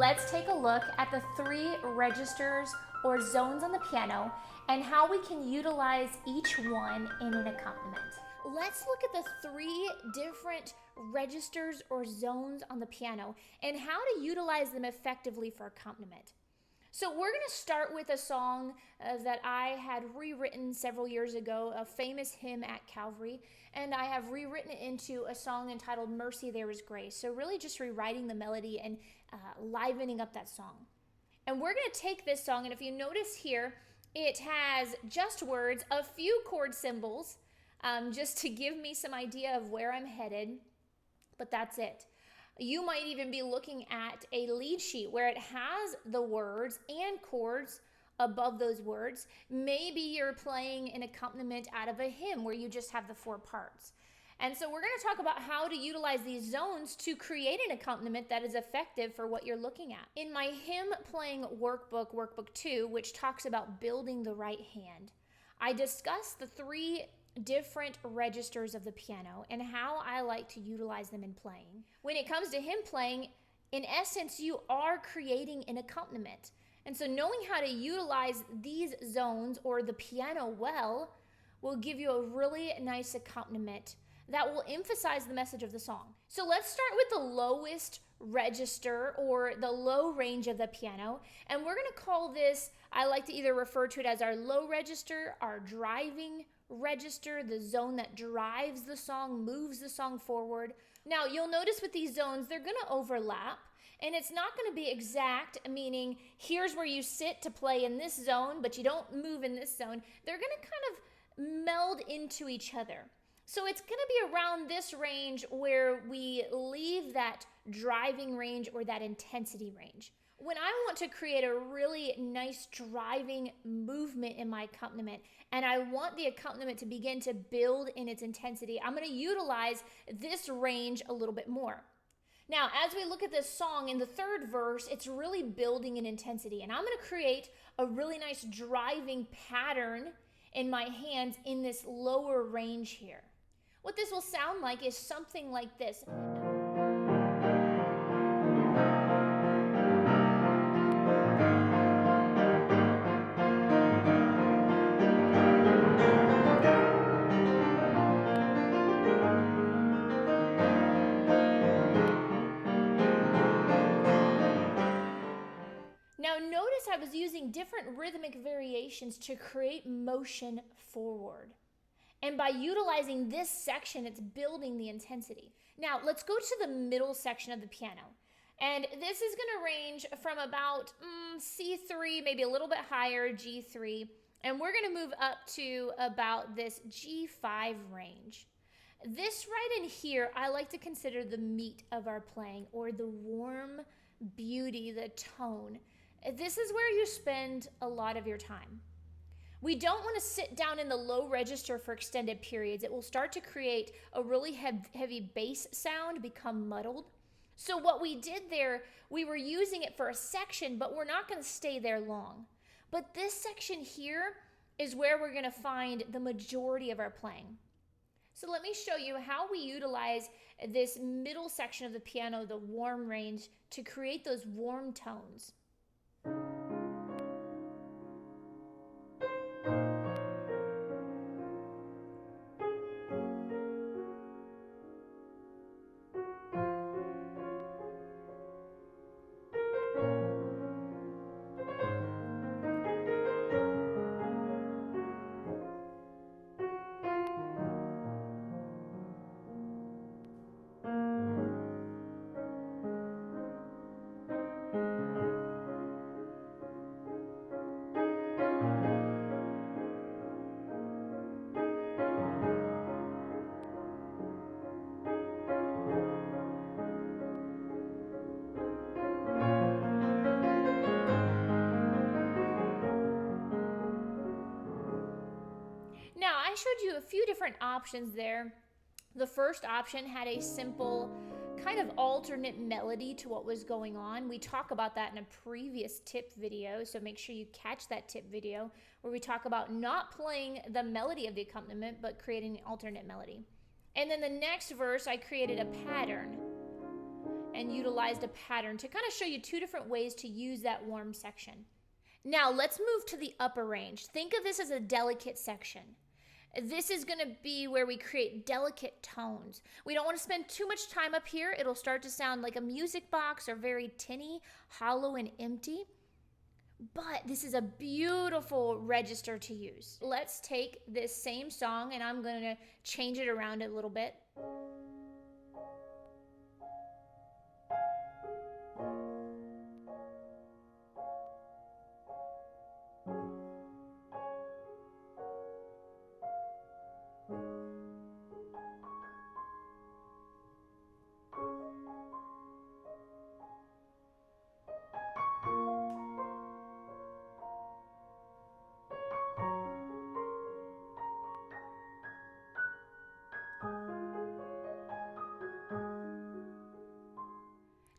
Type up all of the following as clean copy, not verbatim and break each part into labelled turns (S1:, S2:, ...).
S1: let's take a look at the 3 registers or zones on the piano and how we can utilize each one in an accompaniment. Let's look at the 3 different registers or zones on the piano and how to utilize them effectively for accompaniment. So we're going to start with a song that I had rewritten several years ago, a famous hymn at Calvary, and I have rewritten it into a song entitled Mercy There Is Grace. So really just rewriting the melody and livening up that song. And we're going to take this song, and if you notice here, it has just words, a few chord symbols, just to give me some idea of where I'm headed, but that's it. You might even be looking at a lead sheet where it has the words and chords above those words. Maybe you're playing an accompaniment out of a hymn where you just have the 4 parts. And so we're going to talk about how to utilize these zones to create an accompaniment that is effective for what you're looking at. In my Hymn Playing Workbook, Workbook 2, which talks about building the right hand, I discuss the 3 different registers of the piano and how I like to utilize them in playing. When it comes to hymn playing, in essence, you are creating an accompaniment. And so knowing how to utilize these zones or the piano well will give you a really nice accompaniment that will emphasize the message of the song. So let's start with the lowest register or the low range of the piano. And we're going to call this, I like to either refer to it as our low register, our driving register, the zone that drives the song, moves the song forward. Now, you'll notice with these zones, they're going to overlap, and it's not going to be exact, meaning here's where you sit to play in this zone, but you don't move in this zone. They're going to kind of meld into each other. So it's going to be around this range where we leave that driving range or that intensity range. When I want to create a really nice driving movement in my accompaniment, and I want the accompaniment to begin to build in its intensity, I'm going to utilize this range a little bit more. Now, as we look at this song, in the 3rd verse, it's really building in intensity, and I'm going to create a really nice driving pattern in my hands in this lower range here. What this will sound like is something like this. Now notice I was using different rhythmic variations to create motion forward. And by utilizing this section, it's building the intensity. Now let's go to the middle section of the piano. And this is going to range from about C3, maybe a little bit higher, G3. And we're going to move up to about this G5 range. This right in here, I like to consider the meat of our playing, or the warm beauty, the tone. This is where you spend a lot of your time. We don't want to sit down in the low register for extended periods. It will start to create a really heavy bass sound, become muddled. So what we did there, we were using it for a section, but we're not going to stay there long. But this section here is where we're going to find the majority of our playing. So let me show you how we utilize this middle section of the piano, the warm range, to create those warm tones. Now, I showed you a few different options there. The first option had a simple kind of alternate melody to what was going on. We talk about that in a previous tip video, so make sure you catch that tip video where we talk about not playing the melody of the accompaniment, but creating an alternate melody. And then the next verse, I created a pattern. and utilized a pattern to kind of show you two different ways to use that warm section. Now let's move to the upper range. Think of this as a delicate section. This is going to be where we create delicate tones. We don't want to spend too much time up here. It'll start to sound like a music box or very tinny, hollow, and empty. But this is a beautiful register to use. Let's take this same song and I'm going to change it around a little bit.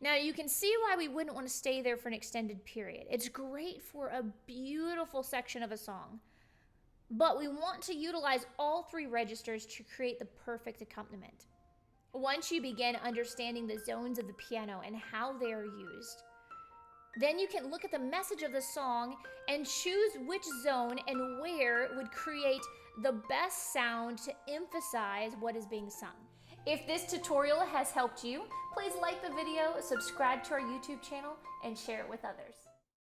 S1: Now you can see why we wouldn't want to stay there for an extended period. It's great for a beautiful section of a song, but we want to utilize all three registers to create the perfect accompaniment. Once you begin understanding the zones of the piano and how they are used, then you can look at the message of the song and choose which zone and where would create the best sound to emphasize what is being sung. If this tutorial has helped you, please like the video, subscribe to our YouTube channel, and share it with others.